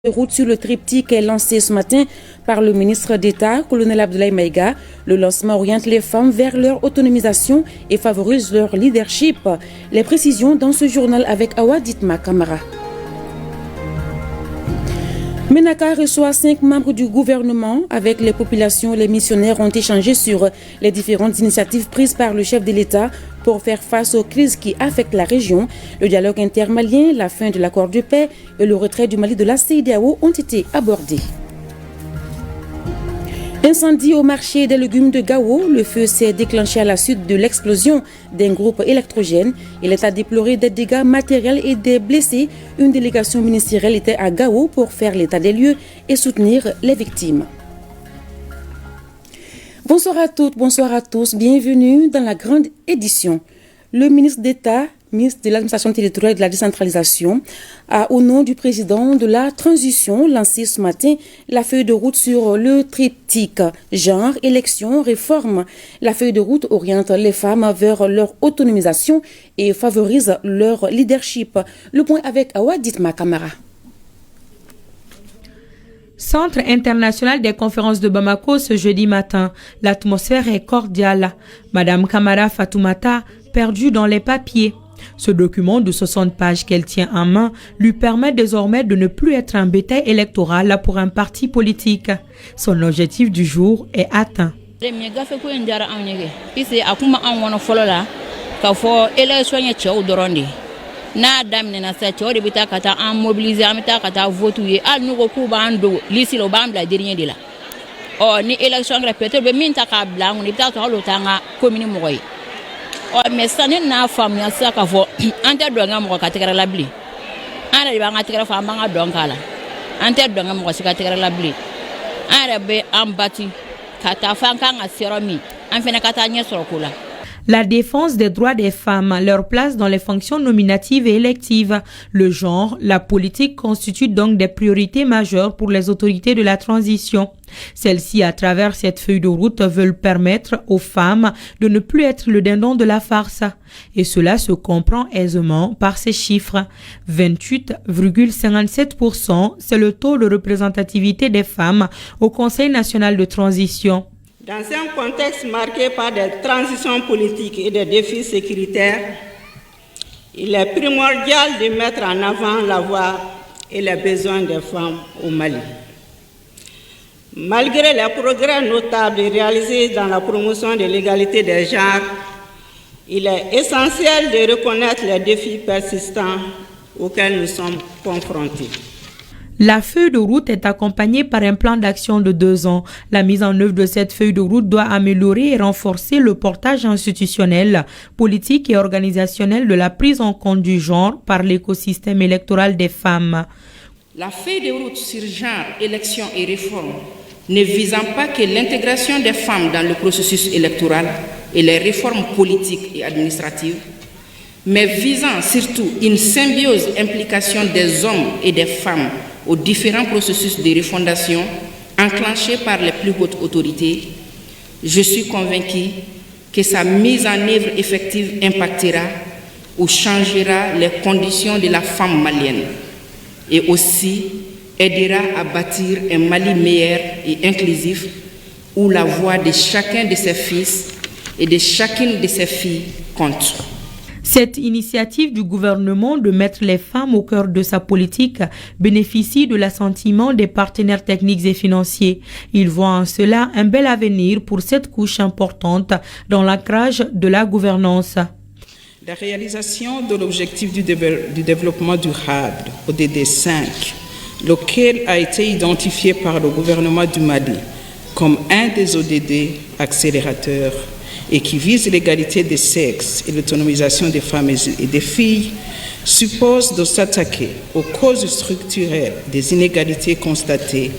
de route sur le triptyque est lancé ce matin par le ministre d'État, colonel Abdoulaye Maïga. Le lancement oriente les femmes vers leur autonomisation et favorise leur leadership. Les précisions dans ce journal avec Awa Ditma Kamara. Ménaka reçoit 5 membres du gouvernement. Avec les populations, les missionnaires ont échangé sur les différentes initiatives prises par le chef de l'État pour faire face aux crises qui affectent la région. Le dialogue intermalien, la fin de l'accord de paix et le retrait du Mali de la CEDEAO ont été abordés. Incendie au marché des légumes de Gao. Le feu s'est déclenché à la suite de l'explosion d'un groupe électrogène. Il est à déplorer des dégâts matériels et des blessés. Une délégation ministérielle était à Gao pour faire l'état des lieux et soutenir les victimes. Bonsoir à toutes, bonsoir à tous. Bienvenue dans la grande édition. Le ministre d'État, ministre de l'administration territoriale et de la décentralisation, a, au nom du président de la transition, lancé ce matin la feuille de route sur le triptyque genre, élection, réforme. La feuille de route oriente les femmes vers leur autonomisation et favorise leur leadership. Le point avec Awa Ditma Kamara. Centre international des conférences de Bamako ce jeudi matin. L'atmosphère est cordiale. Madame Kamara Fatoumata, perdue dans les papiers. Ce document de 60 pages qu'elle tient en main lui permet désormais de ne plus être un bétail électoral pour un parti politique. Son objectif du jour est atteint. N'a daminɛna sa cɛw de bɛ taa ka taa an mobiliser an bɛ taa ka taa vote ye hali n'u ko k'u b'an dogo liste la u b'an bila dernier de la ni élection kɛra peut-être bɛ min ta k'a bila an kun i bɛ taa sɔrɔ hali o t'an ka commune mɔgɔ ye mais sisan ne n'a faamuya sisan k'a fɔ an tɛ dɔn ka mɔgɔ ka tɛgɛrɛ la bilen an yɛrɛ de b'an ka tɛgɛrɛ fɔ an b'an ka dɔn k'a la an tɛ dɔn ka mɔgɔ si ka tɛgɛrɛ la bilen an yɛrɛ bɛ an bati ka taa fɔ an kan ka se yɔrɔ min an fɛnɛ ka taa ɲɛ sɔrɔ ko la. La défense des droits des femmes, leur place dans les fonctions nominatives et électives, le genre, la politique constituent donc des priorités majeures pour les autorités de la transition. Celles-ci, à travers cette feuille de route, veulent permettre aux femmes de ne plus être le dindon de la farce. Et cela se comprend aisément par ces chiffres. 28,57%, c'est le taux de représentativité des femmes au Conseil national de transition. Dans un contexte marqué par des transitions politiques et des défis sécuritaires, il est primordial de mettre en avant la voix et les besoins des femmes au Mali. Malgré les progrès notables réalisés dans la promotion de l'égalité des genres, il est essentiel de reconnaître les défis persistants auxquels nous sommes confrontés. La feuille de route est accompagnée par un plan d'action de 2 ans. La mise en œuvre de cette feuille de route doit améliorer et renforcer le portage institutionnel, politique et organisationnel de la prise en compte du genre par l'écosystème électoral des femmes. La feuille de route sur genre, élection et réforme ne visant pas que l'intégration des femmes dans le processus électoral et les réformes politiques et administratives, mais visant surtout une symbiose implication des hommes et des femmes aux différents processus de refondation enclenchés par les plus hautes autorités, je suis convaincu que sa mise en œuvre effective impactera ou changera les conditions de la femme malienne et aussi aidera à bâtir un Mali meilleur et inclusif où la voix de chacun de ses fils et de chacune de ses filles compte. Cette initiative du gouvernement de mettre les femmes au cœur de sa politique bénéficie de l'assentiment des partenaires techniques et financiers. Ils voient en cela un bel avenir pour cette couche importante dans l'ancrage de la gouvernance. La réalisation de l'objectif du développement durable, ODD 5, lequel a été identifié par le gouvernement du Mali comme un des ODD accélérateurs et qui vise l'égalité des sexes et l'autonomisation des femmes et des filles, suppose de s'attaquer aux causes structurelles des inégalités constatées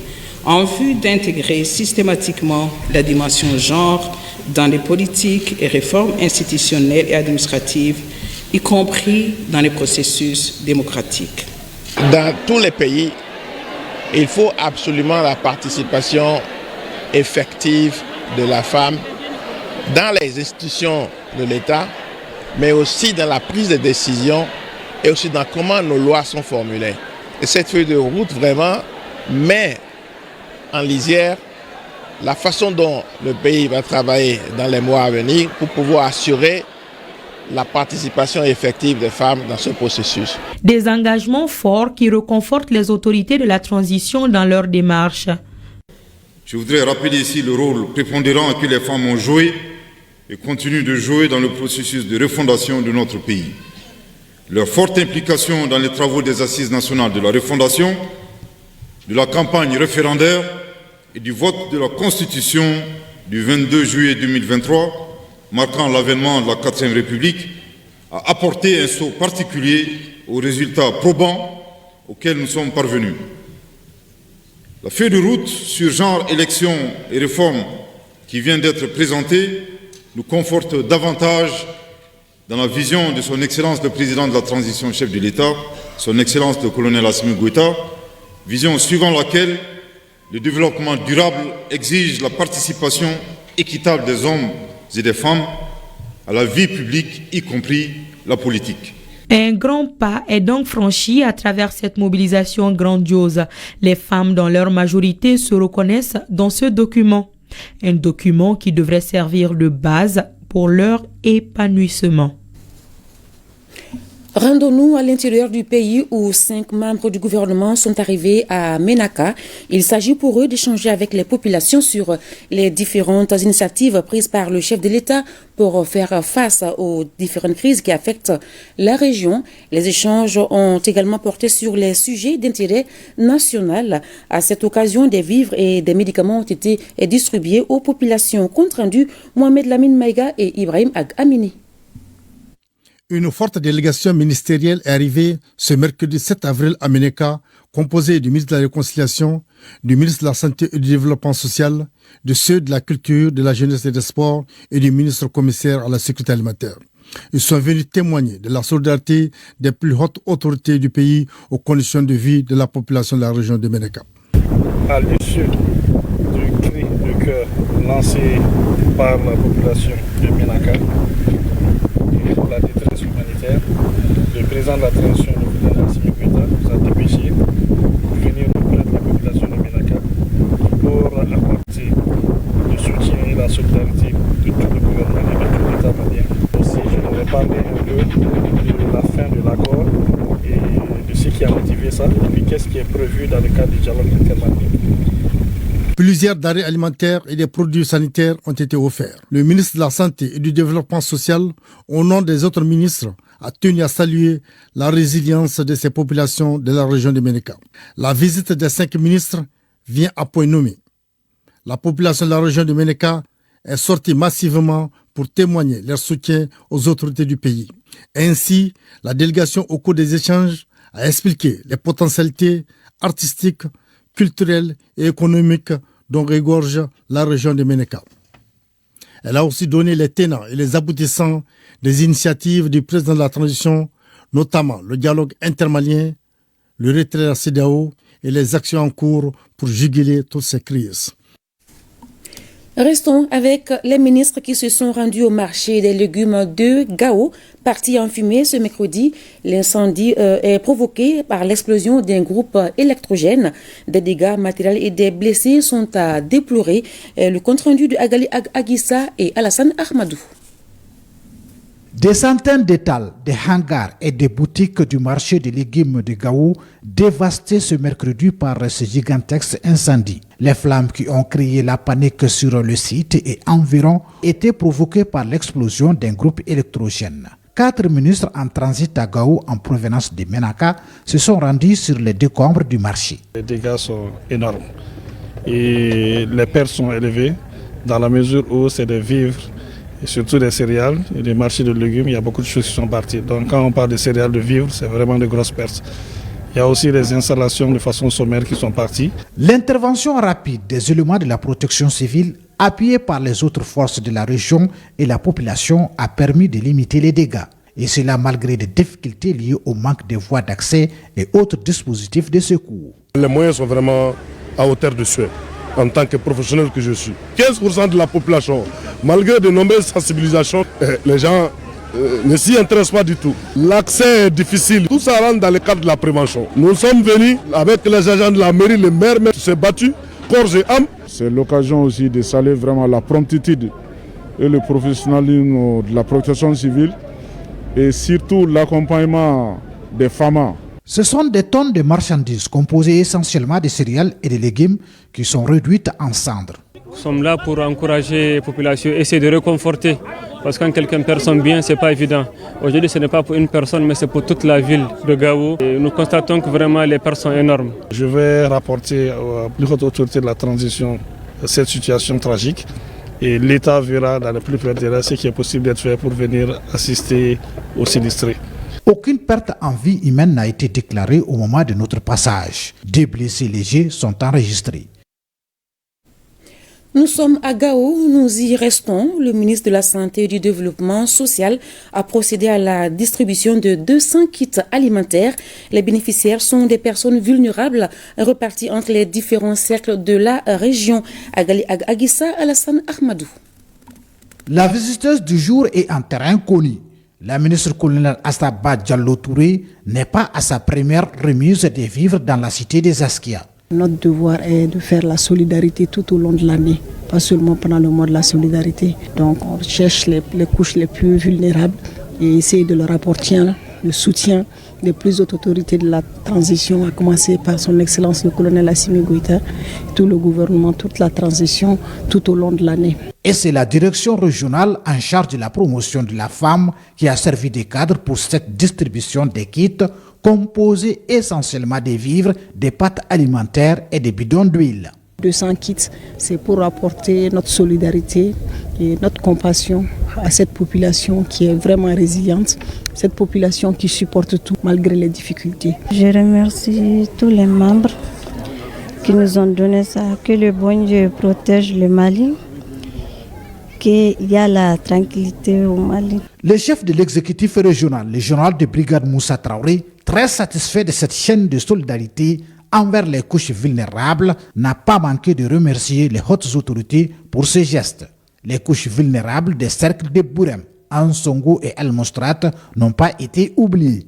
en vue d'intégrer systématiquement la dimension genre dans les politiques et réformes institutionnelles et administratives, y compris dans les processus démocratiques. Dans tous les pays, il faut absolument la participation effective de la femme dans les institutions de l'État, mais aussi dans la prise de décision et aussi dans comment nos lois sont formulées. Et cette feuille de route vraiment met en lisière la façon dont le pays va travailler dans les mois à venir pour pouvoir assurer la participation effective des femmes dans ce processus. Des engagements forts qui réconfortent les autorités de la transition dans leur démarche. Je voudrais rappeler ici le rôle prépondérant que les femmes ont joué et continuent de jouer dans le processus de refondation de notre pays. Leur forte implication dans les travaux des Assises nationales de la refondation, de la campagne référendaire et du vote de la Constitution du 22 juillet 2023, marquant l'avènement de la 4e République, a apporté un saut particulier aux résultats probants auxquels nous sommes parvenus. La feuille de route sur genre, élections et réformes qui vient d'être présentée nous conforte davantage dans la vision de son Excellence le Président de la Transition, chef de l'État, son Excellence le Colonel Assimi Goïta, vision suivant laquelle le développement durable exige la participation équitable des hommes et des femmes à la vie publique, y compris la politique. Un grand pas est donc franchi à travers cette mobilisation grandiose. Les femmes, dans leur majorité, se reconnaissent dans ce document. Un document qui devrait servir de base pour leur épanouissement. Rendons-nous à l'intérieur du pays où 5 membres du gouvernement sont arrivés à Ménaka. Il s'agit pour eux d'échanger avec les populations sur les différentes initiatives prises par le chef de l'État pour faire face aux différentes crises qui affectent la région. Les échanges ont également porté sur les sujets d'intérêt national. À cette occasion, des vivres et des médicaments ont été distribués aux populations. Compte rendu, Mohamed Lamine Maïga et Ibrahim Amini. Une forte délégation ministérielle est arrivée ce mercredi 7 avril à Ménaka, composée du ministre de la Réconciliation, du ministre de la Santé et du Développement social, de ceux de la Culture, de la Jeunesse et des Sports et du ministre commissaire à la Sécurité alimentaire. Ils sont venus témoigner de la solidarité des plus hautes autorités du pays aux conditions de vie de la population de la région de Ménaka. À l'issue du cri de cœur lancé par la population de Ménaka, pour la détresse humanitaire, le président de la transition, le colonel Assimi Goïta, nous a dépêché pour venir auprès de la population de Ménaka pour apporter le soutien et la solidarité de tout le gouvernement et de tout l'État malien. Aussi, je voudrais parler un peu de la fin de l'accord et de ce qui a motivé ça, et puis qu'est-ce qui est prévu dans le cadre du dialogue intermalien. Plusieurs denrées alimentaires et des produits sanitaires ont été offerts. Le ministre de la Santé et du Développement social, au nom des autres ministres, a tenu à saluer la résilience de ces populations de la région de Ménaka. La visite des 5 ministres vient à point nommé. La population de la région de Ménaka est sortie massivement pour témoigner leur soutien aux autorités du pays. Ainsi, la délégation, au cours des échanges, a expliqué les potentialités artistiques, culturelles et économiques dont regorge la région de Ménaka. Elle a aussi donné les tenants et les aboutissants des initiatives du président de la transition, notamment le dialogue intermalien, le retrait de la CEDEAO et les actions en cours pour juguler toutes ces crises. Restons avec les ministres qui se sont rendus au marché des légumes de Gao. Parti en fumée ce mercredi, l'incendie est provoqué par l'explosion d'un groupe électrogène. Des dégâts matériels et des blessés sont à déplorer. Le compte-rendu de Agali Aguissa et Alassane Ahmadou. Des centaines d'étals, des hangars et des boutiques du marché des légumes de Gao dévastés ce mercredi par ce gigantesque incendie. Les flammes qui ont créé la panique sur le site et environ étaient provoquées par l'explosion d'un groupe électrogène. 4 ministres en transit à Gao en provenance de Ménaka se sont rendus sur les décombres du marché. Les dégâts sont énormes et les pertes sont élevées dans la mesure où c'est des vivres et surtout des céréales et des marchés de légumes. Il y a beaucoup de choses qui sont parties. Donc quand on parle de céréales, de vivres, c'est vraiment de grosses pertes. Il y a aussi les installations de façon sommaire qui sont parties. L'intervention rapide des éléments de la protection civile, appuyée par les autres forces de la région et la population, a permis de limiter les dégâts. Et cela malgré des difficultés liées au manque de voies d'accès et autres dispositifs de secours. Les moyens sont vraiment à hauteur de souhait. En tant que professionnel que je suis, 15% de la population, malgré de nombreuses sensibilisations, les gens ne s'y intéressent pas du tout. L'accès est difficile. Tout ça rentre dans le cadre de la prévention. Nous sommes venus avec les agents de la mairie, le maire s'est battu, corps et âme. C'est l'occasion aussi de saluer vraiment la promptitude et le professionnalisme de la protection civile et surtout l'accompagnement des femmes. Ce sont des tonnes de marchandises composées essentiellement de céréales et de légumes qui sont réduites en cendres. Nous sommes là pour encourager les populations, essayer de réconforter. Parce que quand quelqu'un perd son bien, ce n'est pas évident. Aujourd'hui, ce n'est pas pour une personne, mais c'est pour toute la ville de Gao. Et nous constatons que vraiment les pertes sont énormes. Je vais rapporter à la plus haute autorité de la transition cette situation tragique. Et l'État verra dans le plus près de ce qui est possible d'être fait pour venir assister aux sinistrés. Aucune perte en vie humaine n'a été déclarée au moment de notre passage. Des blessés légers sont enregistrés. Nous sommes à Gao, nous y restons. Le ministre de la Santé et du Développement social a procédé à la distribution de 200 kits alimentaires. Les bénéficiaires sont des personnes vulnérables reparties entre les différents cercles de la région. Aguissa Alassane Ahmadou. La visiteuse du jour est en terrain connu. La ministre colonel Astaba Diallo Touré n'est pas à sa première remise des vivres dans la cité des Askia. Notre devoir est de faire la solidarité tout au long de l'année, pas seulement pendant le mois de la solidarité. Donc on cherche les couches les plus vulnérables et essayer de leur apporter le soutien des plus hautes autorités de la transition, à commencer par son Excellence le colonel Assimi Goïta, tout le gouvernement, toute la transition tout au long de l'année. Et c'est la direction régionale en charge de la promotion de la femme qui a servi de cadre pour cette distribution des kits composés essentiellement des vivres, des pâtes alimentaires et des bidons d'huile. 200 kits, c'est pour apporter notre solidarité et notre compassion à cette population qui est vraiment résiliente, cette population qui supporte tout malgré les difficultés. Je remercie tous les membres qui nous ont donné ça, que le bon Dieu protège le Mali, qu'il y a la tranquillité au Mali. Le chef de l'exécutif régional, le général de brigade Moussa Traoré, très satisfait de cette chaîne de solidarité envers les couches vulnérables, n'a pas manqué de remercier les hautes autorités pour ce geste. Les couches vulnérables des cercles de Bourem, Ansongo et El Mostrat n'ont pas été oubliées.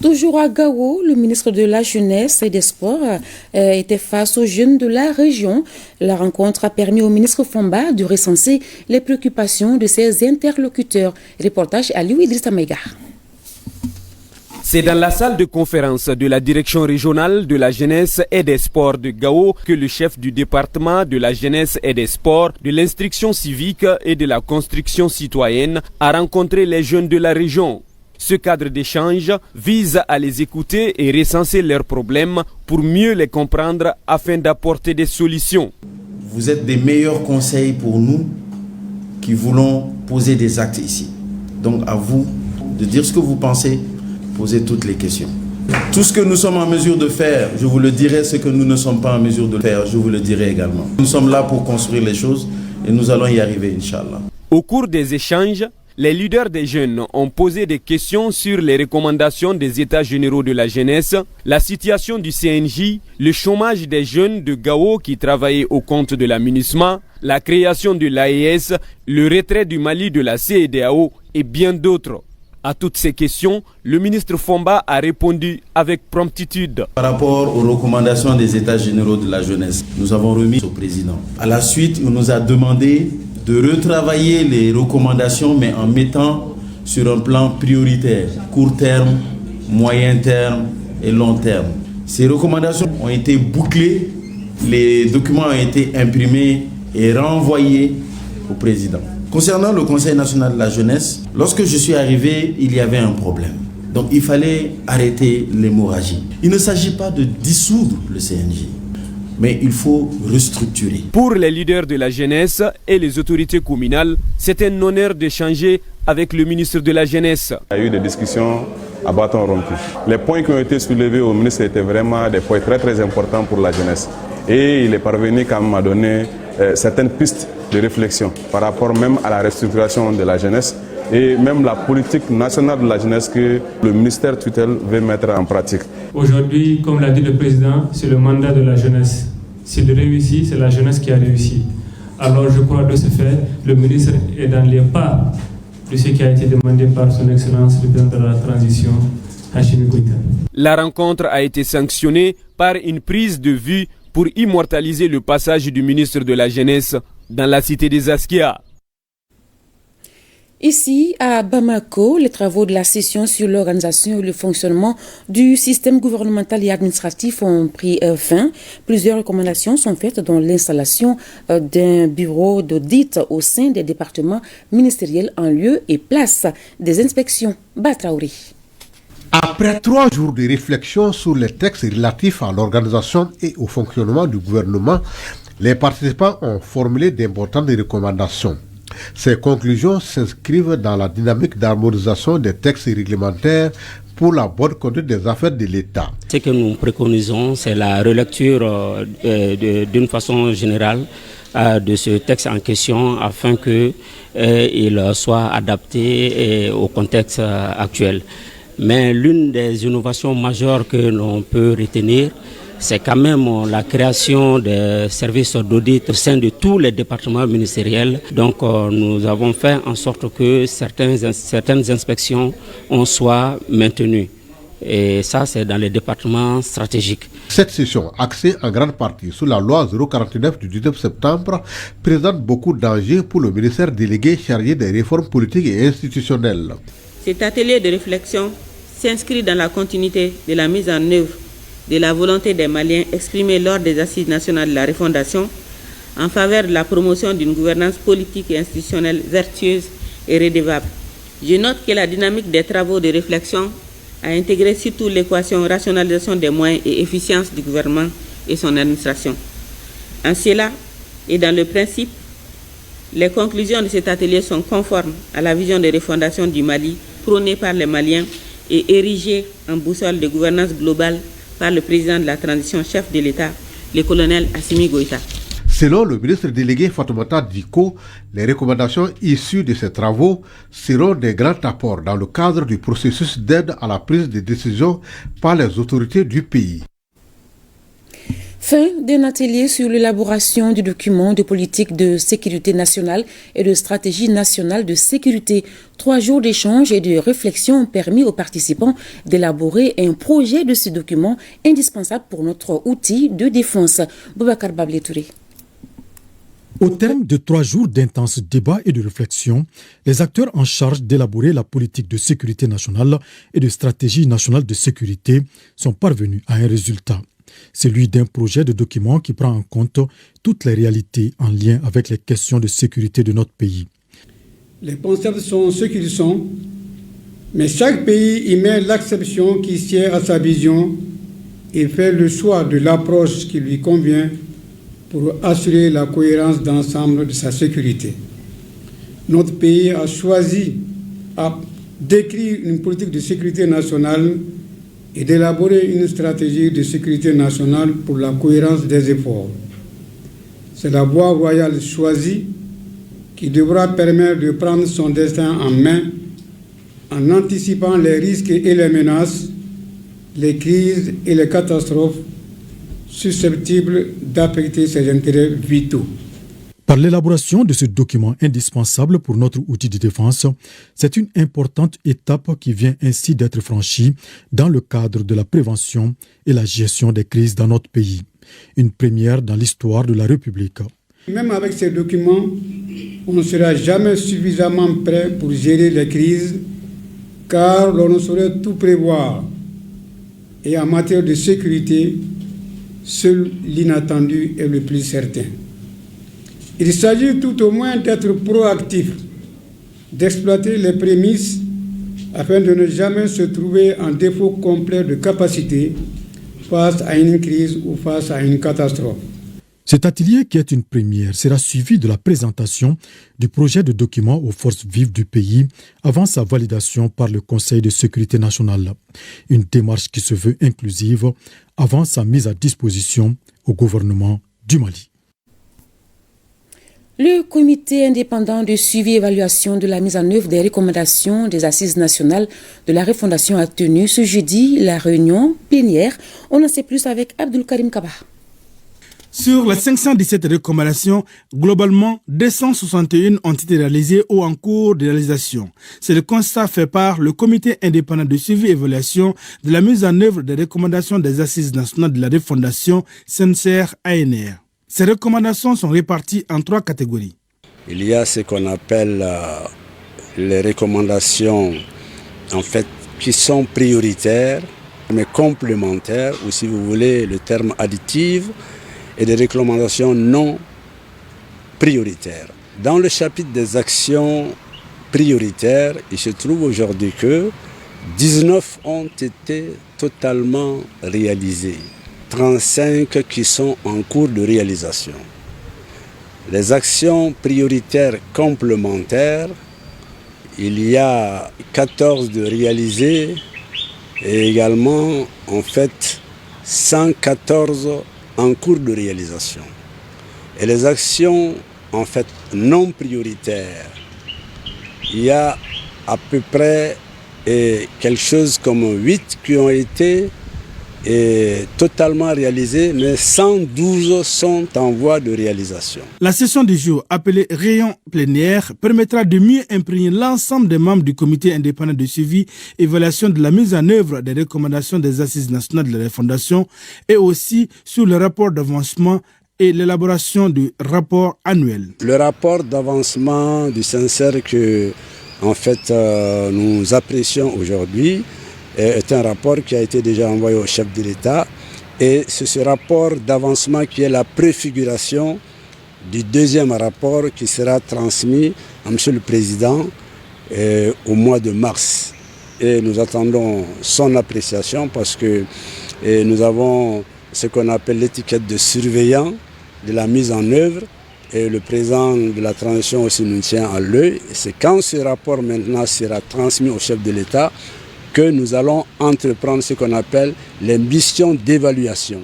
Toujours à Gao, le ministre de la Jeunesse et des Sports était face aux jeunes de la région. La rencontre a permis au ministre Fomba de recenser les préoccupations de ses interlocuteurs. Reportage à Louis Idrissa Maïga. C'est dans la salle de conférence de la direction régionale de la jeunesse et des sports de Gao que le chef du département de la jeunesse et des sports, de l'instruction civique et de la construction citoyenne a rencontré les jeunes de la région. Ce cadre d'échange vise à les écouter et recenser leurs problèmes pour mieux les comprendre afin d'apporter des solutions. Vous êtes des meilleurs conseils pour nous qui voulons poser des actes ici. Donc à vous de dire ce que vous pensez, poser toutes les questions. Tout ce que nous sommes en mesure de faire, je vous le dirai. Ce que nous ne sommes pas en mesure de faire, je vous le dirai également. Nous sommes là pour construire les choses et nous allons y arriver, Inch'Allah. Au cours des échanges, les leaders des jeunes ont posé des questions sur les recommandations des États généraux de la jeunesse, la situation du CNJ, le chômage des jeunes de Gao qui travaillaient au compte de la MINUSMA, la création de l'AES, le retrait du Mali de la CEDEAO et bien d'autres. À toutes ces questions, le ministre Fomba a répondu avec promptitude. Par rapport aux recommandations des États généraux de la jeunesse, nous avons remis au président. À la suite, il nous a demandé de retravailler les recommandations, mais en mettant sur un plan prioritaire, court terme, moyen terme et long terme. Ces recommandations ont été bouclées, les documents ont été imprimés et renvoyés au président. Concernant le Conseil national de la jeunesse, lorsque je suis arrivé, il y avait un problème. Donc il fallait arrêter l'hémorragie. Il ne s'agit pas de dissoudre le CNJ, mais il faut restructurer. Pour les leaders de la jeunesse et les autorités communales, c'est un honneur d'échanger avec le ministre de la jeunesse. Il y a eu des discussions à bâton rompu. Les points qui ont été soulevés au ministre étaient vraiment des points très très importants pour la jeunesse. Et il est parvenu quand même à donner certaines pistes de réflexion par rapport même à la restructuration de la jeunesse et même la politique nationale de la jeunesse que le ministère tutelle veut mettre en pratique. Aujourd'hui, comme l'a dit le président, c'est le mandat de la jeunesse. S'il réussit, c'est la jeunesse qui a réussi. Alors je crois de ce fait, le ministre est dans les pas de ce qui a été demandé par son Excellence le président de la transition, Assimi Goïta. La rencontre a été sanctionnée par une prise de vue pour immortaliser le passage du ministre de la Jeunesse dans la cité des Askia. Ici, à Bamako, les travaux de la session sur l'organisation et le fonctionnement du système gouvernemental et administratif ont pris fin. Plusieurs recommandations sont faites, dont l'installation d'un bureau d'audit au sein des départements ministériels en lieu et place des inspections. Batraouri. Après 3 jours de réflexion sur les textes relatifs à l'organisation et au fonctionnement du gouvernement, les participants ont formulé d'importantes recommandations. Ces conclusions s'inscrivent dans la dynamique d'harmonisation des textes réglementaires pour la bonne conduite des affaires de l'État. Ce que nous préconisons, c'est la relecture d'une façon générale de ce texte en question afin qu'il soit adapté au contexte actuel. Mais l'une des innovations majeures que l'on peut retenir, c'est quand même la création des services d'audit au sein de tous les départements ministériels. Donc nous avons fait en sorte que certaines inspections soient maintenues. Et ça, c'est dans les départements stratégiques. Cette session, axée en grande partie sur la loi 049 du 19 septembre, présente beaucoup d'enjeux pour le ministère délégué chargé des réformes politiques et institutionnelles. Cet atelier de réflexion s'inscrit dans la continuité de la mise en œuvre de la volonté des Maliens exprimée lors des Assises nationales de la refondation en faveur de la promotion d'une gouvernance politique et institutionnelle vertueuse et redevable. Je note que la dynamique des travaux de réflexion a intégré surtout l'équation rationalisation des moyens et efficience du gouvernement et son administration. En cela et dans le principe, les conclusions de cet atelier sont conformes à la vision de refondation du Mali prônée par les Maliens et érigée en boussole de gouvernance globale par le président de la transition, chef de l'État, le colonel Assimi Goïta. Selon le ministre délégué Fatoumata Diko, les recommandations issues de ces travaux seront des grands apports dans le cadre du processus d'aide à la prise de décision par les autorités du pays. Fin d'un atelier sur l'élaboration du document de politique de sécurité nationale et de stratégie nationale de sécurité. 3 jours d'échanges et de réflexion ont permis aux participants d'élaborer un projet de ce document indispensable pour notre outil de défense. Boubacar Bablé-Touré. Au terme de 3 jours d'intenses débats et de réflexion, les acteurs en charge d'élaborer la politique de sécurité nationale et de stratégie nationale de sécurité sont parvenus à un résultat. Celui d'un projet de document qui prend en compte toutes les réalités en lien avec les questions de sécurité de notre pays. Les concepts sont ce qu'ils sont, mais chaque pays y met l'acception qui sied à sa vision et fait le choix de l'approche qui lui convient pour assurer la cohérence d'ensemble de sa sécurité. Notre pays a choisi d'écrire une politique de sécurité nationale et d'élaborer une stratégie de sécurité nationale pour la cohérence des efforts. C'est la voie royale choisie qui devra permettre de prendre son destin en main en anticipant les risques et les menaces, les crises et les catastrophes susceptibles d'affecter ses intérêts vitaux. Par l'élaboration de ce document indispensable pour notre outil de défense, c'est une importante étape qui vient ainsi d'être franchie dans le cadre de la prévention et la gestion des crises dans notre pays. Une première dans l'histoire de la République. Même avec ces documents, on ne sera jamais suffisamment prêt pour gérer les crises, car l'on ne saurait tout prévoir. Et en matière de sécurité, seul l'inattendu est le plus certain. Il s'agit tout au moins d'être proactif, d'exploiter les prémices afin de ne jamais se trouver en défaut complet de capacité face à une crise ou face à une catastrophe. Cet atelier, qui est une première, sera suivi de la présentation du projet de document aux forces vives du pays avant sa validation par le Conseil de sécurité nationale. Une démarche qui se veut inclusive avant sa mise à disposition au gouvernement du Mali. Le comité indépendant de suivi et évaluation de la mise en œuvre des recommandations des Assises nationales de la refondation a tenu ce jeudi la réunion plénière. On en sait plus avec Abdul Karim Kaba. Sur les 517 recommandations, globalement, 261 ont été réalisées ou en cours de réalisation. C'est le constat fait par le comité indépendant de suivi et évaluation de la mise en œuvre des recommandations des Assises nationales de la refondation CNCR-ANR. Ces recommandations sont réparties en 3 catégories. Il y a ce qu'on appelle les recommandations qui sont prioritaires, mais complémentaires, ou si vous voulez le terme additive, et des recommandations non prioritaires. Dans le chapitre des actions prioritaires, il se trouve aujourd'hui que 19 ont été totalement réalisées, 35 qui sont en cours de réalisation. Les actions prioritaires complémentaires, il y a 14 de réalisées et également 114 en cours de réalisation. Et les actions non prioritaires, il y a à peu près quelque chose comme 8 qui ont été totalement réalisées, mais 112 sont en voie de réalisation. La session du jour, appelée Rayon plénière, permettra de mieux imprégner l'ensemble des membres du comité indépendant de suivi et évaluation de la mise en œuvre des recommandations des Assises nationales de la Fondation et aussi sur le rapport d'avancement et l'élaboration du rapport annuel. Le rapport d'avancement du CNCR que nous apprécions aujourd'hui est un rapport qui a été déjà envoyé au chef de l'État et c'est ce rapport d'avancement qui est la préfiguration du deuxième rapport qui sera transmis à M. le Président au mois de mars. Et nous attendons son appréciation parce que nous avons ce qu'on appelle l'étiquette de surveillant de la mise en œuvre et le président de la transition aussi nous tient à l'œil. C'est quand ce rapport maintenant sera transmis au chef de l'État que nous allons entreprendre ce qu'on appelle les missions d'évaluation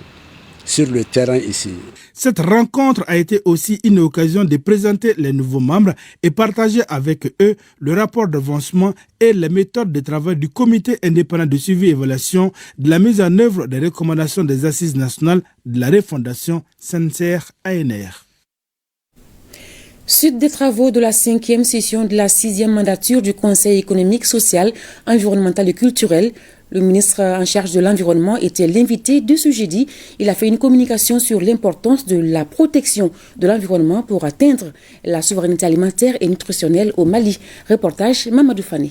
sur le terrain ici. Cette rencontre a été aussi une occasion de présenter les nouveaux membres et partager avec eux le rapport d'avancement et les méthodes de travail du comité indépendant de suivi et évaluation de la mise en œuvre des recommandations des Assises nationales de la refondation CNCR-ANR. Suite des travaux de la 5e session de la 6e mandature du Conseil économique, social, environnemental et culturel, le ministre en charge de l'environnement était l'invité de ce jeudi. Il a fait une communication sur l'importance de la protection de l'environnement pour atteindre la souveraineté alimentaire et nutritionnelle au Mali. Reportage Mamadou Fani.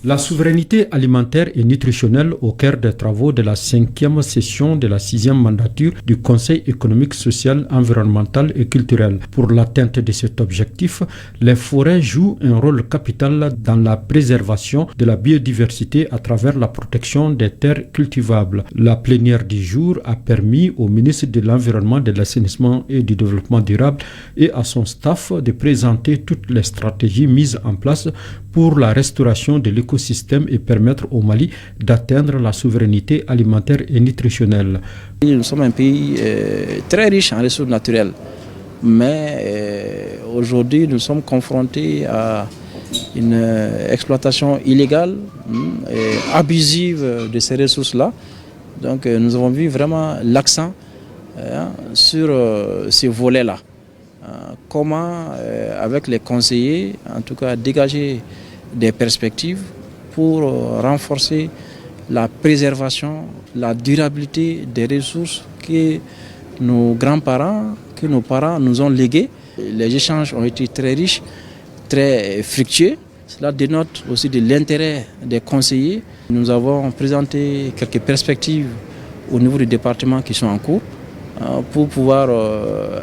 La souveraineté alimentaire et nutritionnelle au cœur des travaux de la 5e session de la 6e mandature du Conseil économique, social, environnemental et culturel. Pour l'atteinte de cet objectif, les forêts jouent un rôle capital dans la préservation de la biodiversité à travers la protection des terres cultivables. La plénière du jour a permis au ministre de l'Environnement, de l'Assainissement et du Développement durable et à son staff de présenter toutes les stratégies mises en place pour la restauration de l'écosystème et permettre au Mali d'atteindre la souveraineté alimentaire et nutritionnelle. Nous sommes un pays très riche en ressources naturelles, mais aujourd'hui nous sommes confrontés à une exploitation illégale et abusive de ces ressources-là. Donc nous avons vu vraiment l'accent sur ces volets-là. Comment, avec les conseillers, en tout cas, dégager des perspectives pour renforcer la préservation, la durabilité des ressources que nos grands-parents, que nos parents nous ont léguées. Les échanges ont été très riches, très fructueux. Cela dénote aussi de l'intérêt des conseillers. Nous avons présenté quelques perspectives au niveau du département qui sont en cours, pour pouvoir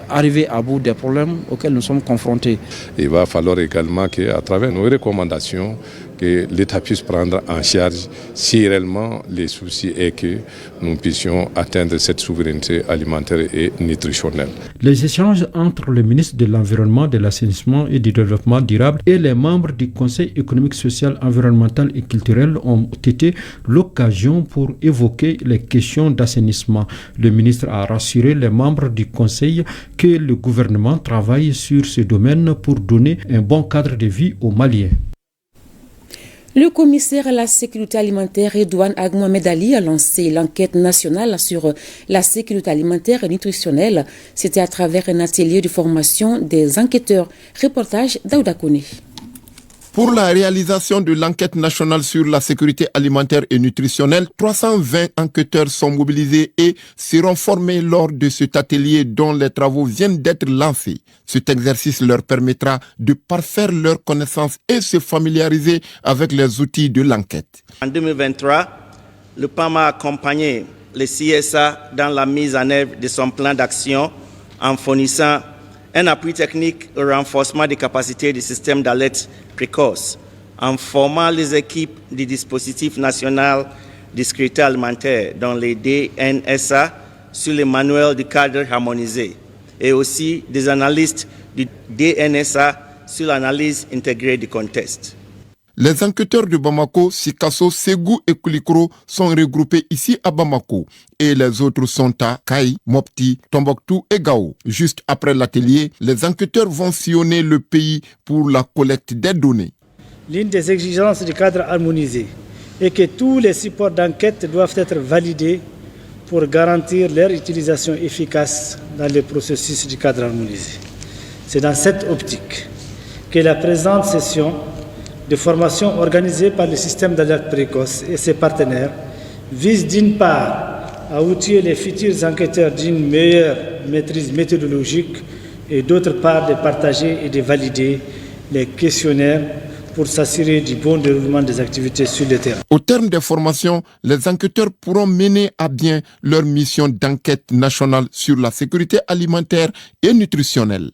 arriver à bout des problèmes auxquels nous sommes confrontés. Il va falloir également qu'à travers nos recommandations, que l'État puisse prendre en charge si réellement les soucis est que nous puissions atteindre cette souveraineté alimentaire et nutritionnelle. Les échanges entre le ministre de l'Environnement, de l'Assainissement et du Développement durable et les membres du Conseil économique, social, environnemental et culturel ont été l'occasion pour évoquer les questions d'assainissement. Le ministre a rassuré les membres du Conseil que le gouvernement travaille sur ce domaine pour donner un bon cadre de vie aux Maliens. Le commissaire à la sécurité alimentaire et douane Ag Mohamed Ali a lancé l'enquête nationale sur la sécurité alimentaire et nutritionnelle. C'était à travers un atelier de formation des enquêteurs. Reportage d'Aouda Kone. Pour la réalisation de l'enquête nationale sur la sécurité alimentaire et nutritionnelle, 320 enquêteurs sont mobilisés et seront formés lors de cet atelier dont les travaux viennent d'être lancés. Cet exercice leur permettra de parfaire leurs connaissances et se familiariser avec les outils de l'enquête. En 2023, le PAM a accompagné le CSA dans la mise en œuvre de son plan d'action en fournissant un appui technique au renforcement des capacités du système d'alerte précoce, en formant les équipes du dispositif national de sécurité alimentaire, dont les DNSA, sur les manuels du cadre harmonisé, et aussi des analystes du DNSA sur l'analyse intégrée du contexte. Les enquêteurs de Bamako, Sikasso, Ségou et Koulikoro sont regroupés ici à Bamako et les autres sont à Kaï, Mopti, Tombouctou et Gao. Juste après l'atelier, les enquêteurs vont sillonner le pays pour la collecte des données. L'une des exigences du cadre harmonisé est que tous les supports d'enquête doivent être validés pour garantir leur utilisation efficace dans le processus du cadre harmonisé. C'est dans cette optique que la présente session de formation organisée par le système d'alerte précoce et ses partenaires vise d'une part à outiller les futurs enquêteurs d'une meilleure maîtrise méthodologique et d'autre part de partager et de valider les questionnaires pour s'assurer du bon déroulement des activités sur le terrain. Au terme des formations, les enquêteurs pourront mener à bien leur mission d'enquête nationale sur la sécurité alimentaire et nutritionnelle.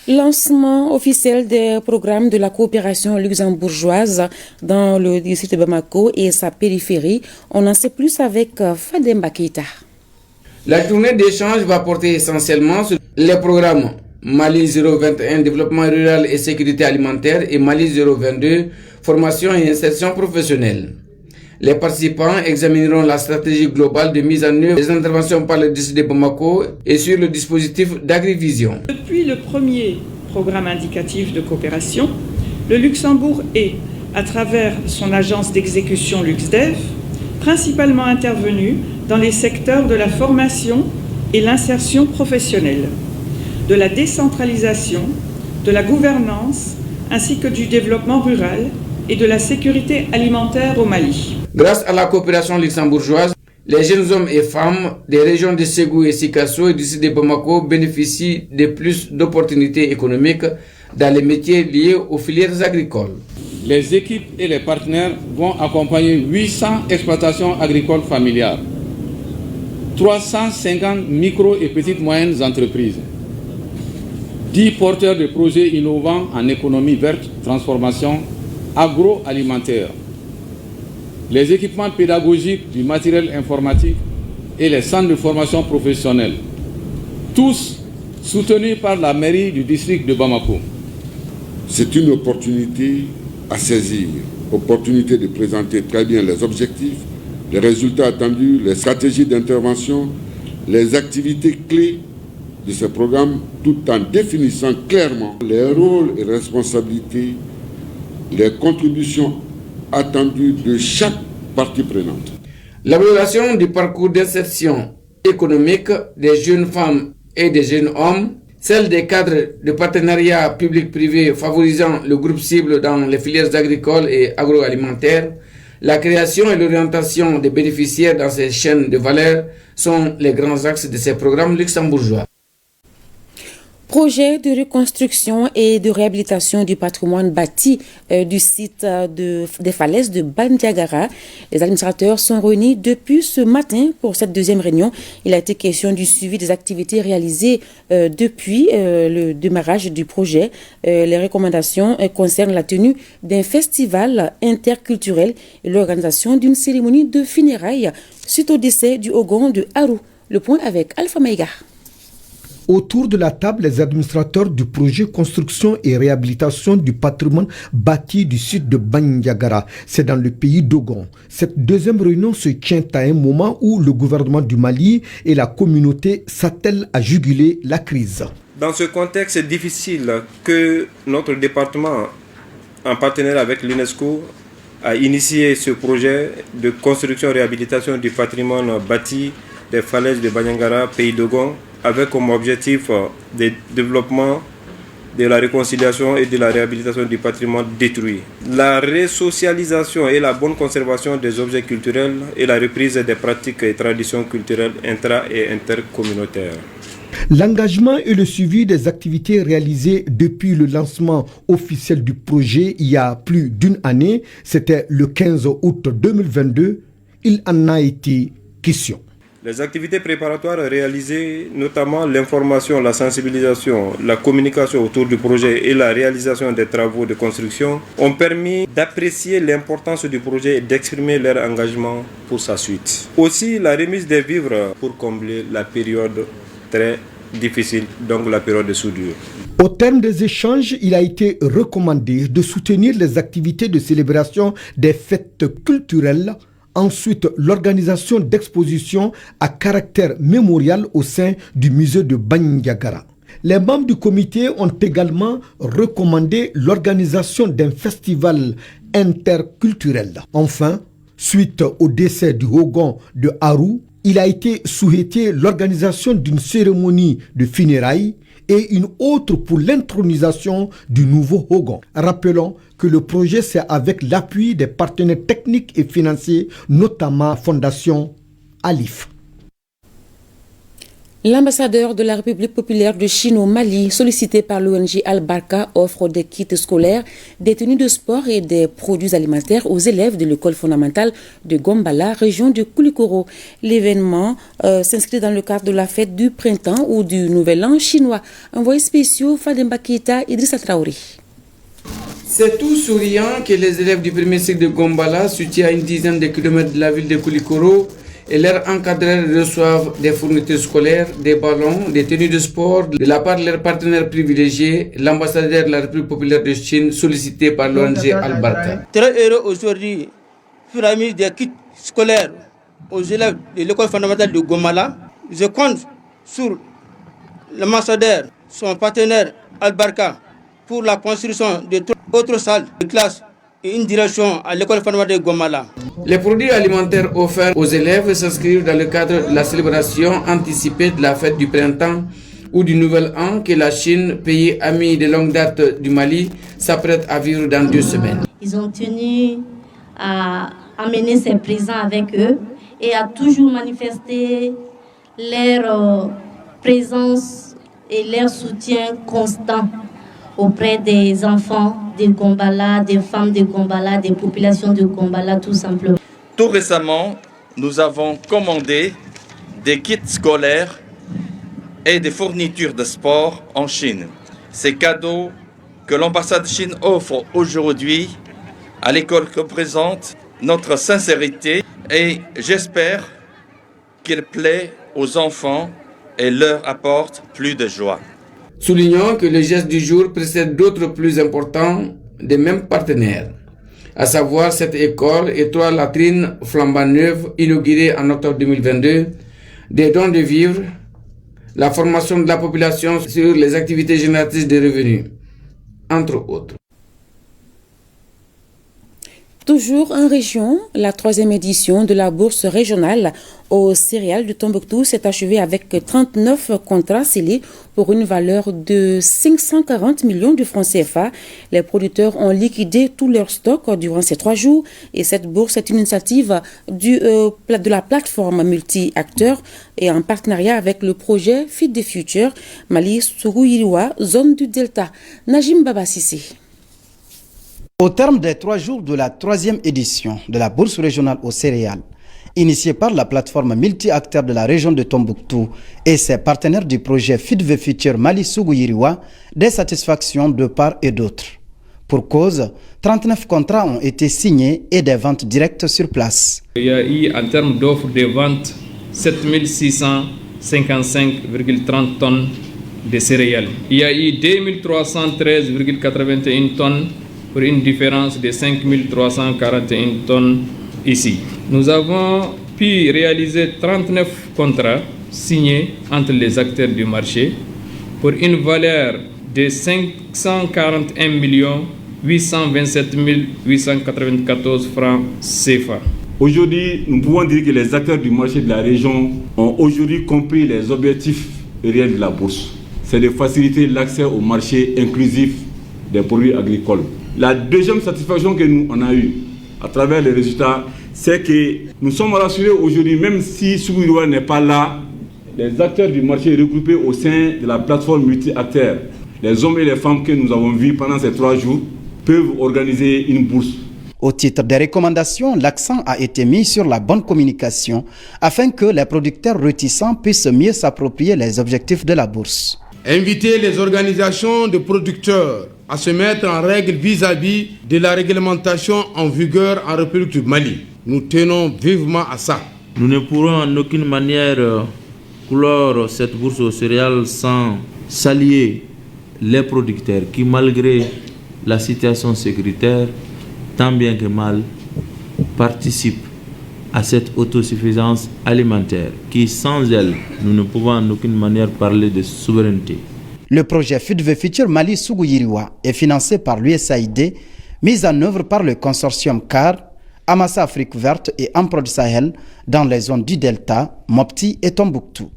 Lancement officiel des programmes de la coopération luxembourgeoise dans le district de Bamako et sa périphérie. On en sait plus avec Fademba Keita. La tournée d'échange va porter essentiellement sur les programmes Mali 021, développement rural et sécurité alimentaire, et Mali 022, formation et insertion professionnelle. Les participants examineront la stratégie globale de mise en œuvre des interventions par le district de Bamako et sur le dispositif d'agrivision. Depuis le premier programme indicatif de coopération, le Luxembourg est, à travers son agence d'exécution LuxDev, principalement intervenu dans les secteurs de la formation et l'insertion professionnelle, de la décentralisation, de la gouvernance, ainsi que du développement rural et de la sécurité alimentaire au Mali. Grâce à la coopération luxembourgeoise, les jeunes hommes et femmes des régions de Ségou et Sikasso et du sud de Bamako bénéficient de plus d'opportunités économiques dans les métiers liés aux filières agricoles. Les équipes et les partenaires vont accompagner 800 exploitations agricoles familiales, 350 micro et petites moyennes entreprises, 10 porteurs de projets innovants en économie verte, transformation agroalimentaire, les équipements pédagogiques du matériel informatique et les centres de formation professionnelle, tous soutenus par la mairie du district de Bamako. C'est une opportunité à saisir, opportunité de présenter très bien les objectifs, les résultats attendus, les stratégies d'intervention, les activités clés de ce programme, tout en définissant clairement les rôles et responsabilités, les contributions attendues de chaque partie prenante. L'amélioration du parcours d'insertion économique des jeunes femmes et des jeunes hommes, celle des cadres de partenariat public-privé favorisant le groupe cible dans les filières agricoles et agroalimentaires, la création et l'orientation des bénéficiaires dans ces chaînes de valeur sont les grands axes de ces programmes luxembourgeois. Projet de reconstruction et de réhabilitation du patrimoine bâti du site des falaises de Bandiagara. Les administrateurs sont réunis depuis ce matin pour cette deuxième réunion. Il a été question du suivi des activités réalisées depuis le démarrage du projet. Les recommandations concernent la tenue d'un festival interculturel et l'organisation d'une cérémonie de funérailles suite au décès du Ogon de Haru. Le point avec Alpha Maïga. Autour de la table, les administrateurs du projet construction et réhabilitation du patrimoine bâti du site de Bandiagara, c'est dans le pays d'Ogon. Cette deuxième réunion se tient à un moment où le gouvernement du Mali et la communauté s'attellent à juguler la crise. Dans ce contexte difficile que notre département en partenariat avec l'UNESCO, a initié ce projet de construction-réhabilitation du patrimoine bâti des falaises de Banyangara, pays d'Ogon, avec comme objectif de développement de la réconciliation et de la réhabilitation du patrimoine détruit. La resocialisation et la bonne conservation des objets culturels et la reprise des pratiques et traditions culturelles intra- et intercommunautaires. L'engagement et le suivi des activités réalisées depuis le lancement officiel du projet il y a plus d'une année, c'était le 15 août 2022, il en a été question. Les activités préparatoires réalisées, notamment l'information, la sensibilisation, la communication autour du projet et la réalisation des travaux de construction, ont permis d'apprécier l'importance du projet et d'exprimer leur engagement pour sa suite. Aussi, la remise des vivres pour combler la période très difficile, donc la période de soudure. Au terme des échanges, il a été recommandé de soutenir les activités de célébration des fêtes culturelles. Ensuite, l'organisation d'expositions à caractère mémorial au sein du musée de Bandiagara. Les membres du comité ont également recommandé l'organisation d'un festival interculturel. Enfin, suite au décès du Hogon de Haru, il a été souhaité l'organisation d'une cérémonie de funérailles et une autre pour l'intronisation du nouveau Hogon. Rappelons que le projet, c'est avec l'appui des partenaires techniques et financiers, notamment Fondation Alif. L'ambassadeur de la République populaire de Chine au Mali, sollicité par l'ONG Al-Barka, offre des kits scolaires, des tenues de sport et des produits alimentaires aux élèves de l'école fondamentale de Gombala, région de Koulikoro. L'événement s'inscrit dans le cadre de la fête du printemps ou du Nouvel An chinois. Envoyé spécial Fademba Keita, Idrissa Traoré. C'est tout souriant que les élèves du premier cycle de Gombala, situés à une dizaine de kilomètres de la ville de Koulikoro, et leurs encadreurs reçoivent des fournitures scolaires, des ballons, des tenues de sport de la part de leurs partenaires privilégiés, l'ambassadeur de la République populaire de Chine sollicité par l'ONG Al-Barka. Très heureux aujourd'hui pour la mise des kits scolaires aux élèves de l'école fondamentale de Gombala. Je compte sur l'ambassadeur, son partenaire Al-Barka, pour la construction de autres salles de classe et une direction à l'école fondamentale de Gombala. Les produits alimentaires offerts aux élèves s'inscrivent dans le cadre de la célébration anticipée de la fête du printemps ou du Nouvel An que la Chine, pays ami de longue date du Mali, s'apprête à vivre dans 2 semaines. Ils ont tenu à amener ces présents avec eux et à toujours manifester leur présence et leur soutien constant auprès des enfants de Gombala, des femmes de Gombala, des populations de Gombala, tout simplement. Tout récemment, nous avons commandé des kits scolaires et des fournitures de sport en Chine. Ces cadeaux que l'ambassade de Chine offre aujourd'hui à l'école représentent notre sincérité et j'espère qu'il plaît aux enfants et leur apporte plus de joie. Soulignons que le geste du jour précède d'autres plus importants des mêmes partenaires, à savoir cette école et 3 latrines flambant neuves inaugurées en octobre 2022, des dons de vivres, la formation de la population sur les activités génératrices de revenus, entre autres. Toujours en région, la 3e édition de la bourse régionale aux céréales de Tombouctou s'est achevée avec 39 contrats scellés pour une valeur de 540 millions de francs CFA. Les producteurs ont liquidé tous leurs stocks durant ces 3 jours et cette bourse est une initiative de la plateforme multi-acteurs et en partenariat avec le projet Feed the Future, Mali Sougouyiriwa, zone du Delta. Najim Baba Sissi. Au terme des 3 jours de la 3e édition de la bourse régionale aux céréales, initiée par la plateforme multi-acteurs de la région de Tombouctou et ses partenaires du projet Feed the Future Mali Sougouyiriwa, des satisfactions de part et d'autre. Pour cause, 39 contrats ont été signés et des ventes directes sur place. Il y a eu en termes d'offres de vente 7655,30 tonnes de céréales. Il y a eu 2313,81 tonnes pour une différence de 5341 tonnes ici. Nous avons pu réaliser 39 contrats signés entre les acteurs du marché pour une valeur de 541 827 894 francs CFA. Aujourd'hui, nous pouvons dire que les acteurs du marché de la région ont aujourd'hui compris les objectifs réels de la bourse. C'est de faciliter l'accès au marché inclusif des produits agricoles. La deuxième satisfaction que nous on a eue à travers les résultats, c'est que nous sommes rassurés aujourd'hui, même si Sougou n'est pas là, les acteurs du marché regroupés au sein de la plateforme multi-acteurs, les hommes et les femmes que nous avons vus pendant ces 3 jours, peuvent organiser une bourse. Au titre des recommandations, l'accent a été mis sur la bonne communication afin que les producteurs réticents puissent mieux s'approprier les objectifs de la bourse. Inviter les organisations de producteurs à se mettre en règle vis-à-vis de la réglementation en vigueur en République du Mali. Nous tenons vivement à ça. Nous ne pourrons en aucune manière clore cette bourse aux céréales sans saluer les producteurs qui, malgré la situation sécuritaire, tant bien que mal, participent à cette autosuffisance alimentaire qui, sans elle, nous ne pouvons en aucune manière parler de souveraineté. Le projet Feed the Future Mali Sougou Yiriwa est financé par l'USAID, mis en œuvre par le consortium CAR, Amassa Afrique Verte et Amprod Sahel dans les zones du Delta, Mopti et Tombouctou.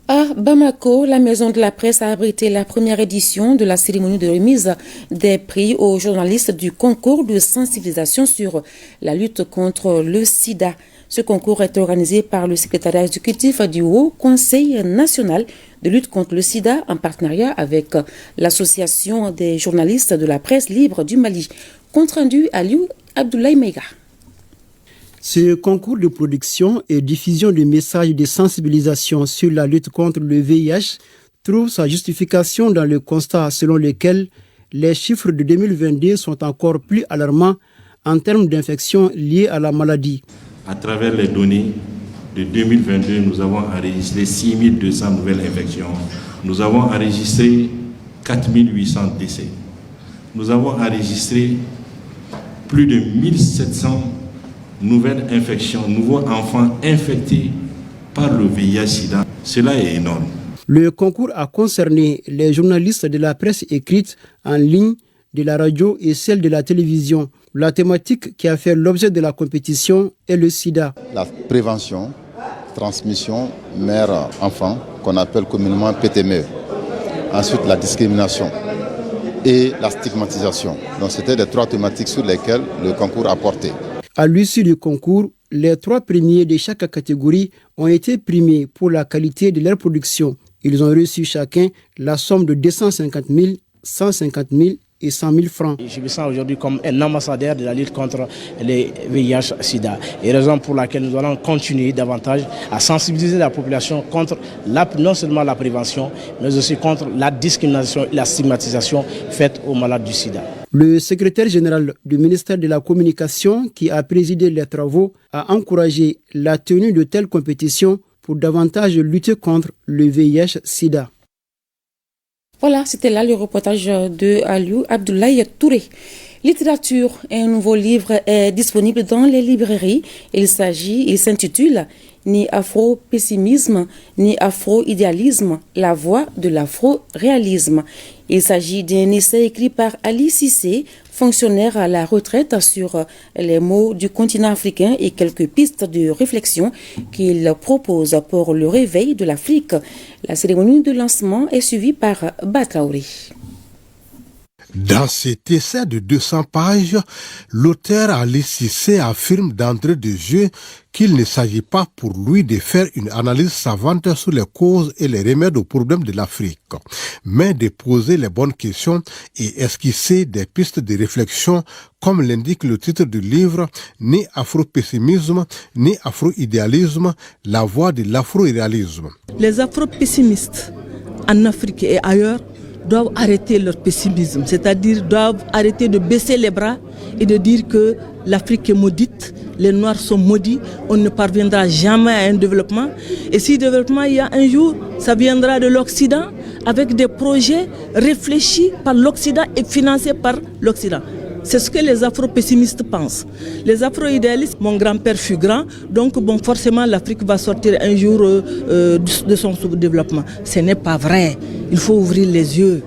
À Bamako, la Maison de la Presse a abrité la première édition de la cérémonie de remise des prix aux journalistes du concours de sensibilisation sur la lutte contre le sida. Ce concours est organisé par le secrétariat exécutif du Haut Conseil national de lutte contre le sida en partenariat avec l'Association des journalistes de la presse libre du Mali. Compte rendu à Aliou Abdoulaye Meiga. Ce concours de production et diffusion de messages de sensibilisation sur la lutte contre le VIH trouve sa justification dans le constat selon lequel les chiffres de 2022 sont encore plus alarmants en termes d'infections liées à la maladie. À travers les données de 2022, nous avons enregistré 6200 nouvelles infections. Nous avons enregistré 4800 décès. Nous avons enregistré plus de 1700 nouvelles infections, nouveaux enfants infectés par le VIH-Sida. Cela est énorme. Le concours a concerné les journalistes de la presse écrite, en ligne, de la radio et celle de la télévision. La thématique qui a fait l'objet de la compétition est le sida. La prévention, transmission mère-enfant, qu'on appelle communément PTME. Ensuite, la discrimination et la stigmatisation. Donc, c'était les 3 thématiques sur lesquelles le concours a porté. À l'issue du concours, les 3 premiers de chaque catégorie ont été primés pour la qualité de leur production. Ils ont reçu chacun la somme de 250 000, 150 000 et 100 000 francs. Je me sens aujourd'hui comme un ambassadeur de la lutte contre les VIH-Sida. Et raison pour laquelle nous allons continuer davantage à sensibiliser la population contre non seulement la prévention, mais aussi contre la discrimination et la stigmatisation faite aux malades du sida. Le secrétaire général du ministère de la Communication, qui a présidé les travaux, a encouragé la tenue de telles compétitions pour davantage lutter contre le VIH-Sida. Voilà, c'était là le reportage de Aliou Abdoulaye Touré. Littérature, un nouveau livre est disponible dans les librairies. Il s'intitule « Ni afro-pessimisme, ni afro-idéalisme, la voie de l'afro-réalisme ». Il s'agit d'un essai écrit par Ali Cissé, fonctionnaire à la retraite, sur les mots du continent africain et quelques pistes de réflexion qu'il propose pour le réveil de l'Afrique. La cérémonie de lancement est suivie par Batraouri. Dans cet essai de 200 pages, l'auteur Ali Cissé affirme d'entrée de jeu qu'il ne s'agit pas pour lui de faire une analyse savante sur les causes et les remèdes aux problèmes de l'Afrique, mais de poser les bonnes questions et esquisser des pistes de réflexion, comme l'indique le titre du livre, ni afro-pessimisme, ni afro-idéalisme, la voie de l'afro-réalisme. Les afro-pessimistes en Afrique et ailleurs doivent arrêter leur pessimisme, c'est-à-dire doivent arrêter de baisser les bras et de dire que l'Afrique est maudite, les Noirs sont maudits, on ne parviendra jamais à un développement. Et si développement il y a un jour, ça viendra de l'Occident avec des projets réfléchis par l'Occident et financés par l'Occident. C'est ce que les afro-pessimistes pensent. Les afro-idéalistes, mon grand-père fut grand, donc forcément l'Afrique va sortir un jour de son sous-développement. Ce n'est pas vrai. Il faut ouvrir les yeux.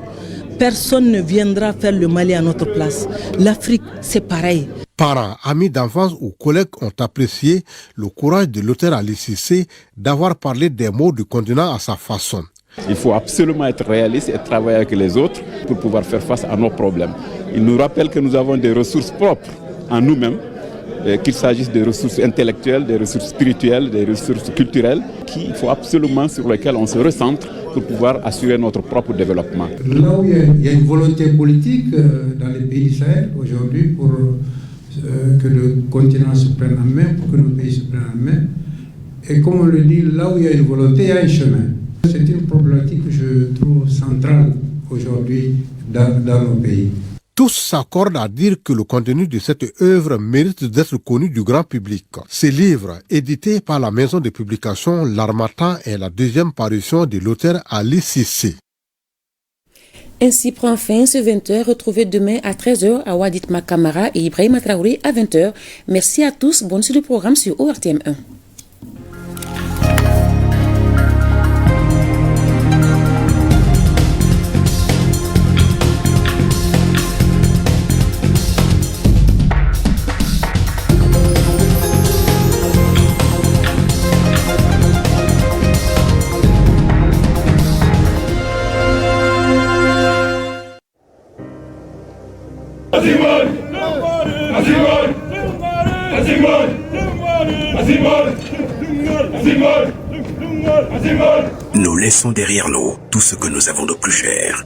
personne ne viendra faire le Mali à notre place. L'Afrique, c'est pareil. Parents, amis d'enfance ou collègues ont apprécié le courage de l'auteur Ali Cissé d'avoir parlé des maux du continent à sa façon. Il faut absolument être réaliste et travailler avec les autres pour pouvoir faire face à nos problèmes. Il nous rappelle que nous avons des ressources propres en nous-mêmes, qu'il s'agisse des ressources intellectuelles, des ressources spirituelles, des ressources culturelles, qu'il faut absolument sur lesquelles on se recentre pour pouvoir assurer notre propre développement. Là où il y a une volonté politique dans les pays du Sahel aujourd'hui pour que le continent se prenne en main, pour que nos pays se prennent en main. Et comme on le dit, là où il y a une volonté, il y a un chemin. C'est une problématique que je trouve centrale aujourd'hui dans nos pays. Tous s'accordent à dire que le contenu de cette œuvre mérite d'être connu du grand public. Ce livre, édité par la maison de publication L'Harmattan, est la deuxième parution de l'auteur Ali Cissé. Ainsi prend fin ce 20h, retrouvé demain à 13h à Wadit Makamara et Ibrahim Traoré à 20h. Merci à tous, bonne suite du programme sur ORTM1. Nous laissons derrière nous tout ce que nous avons de plus cher.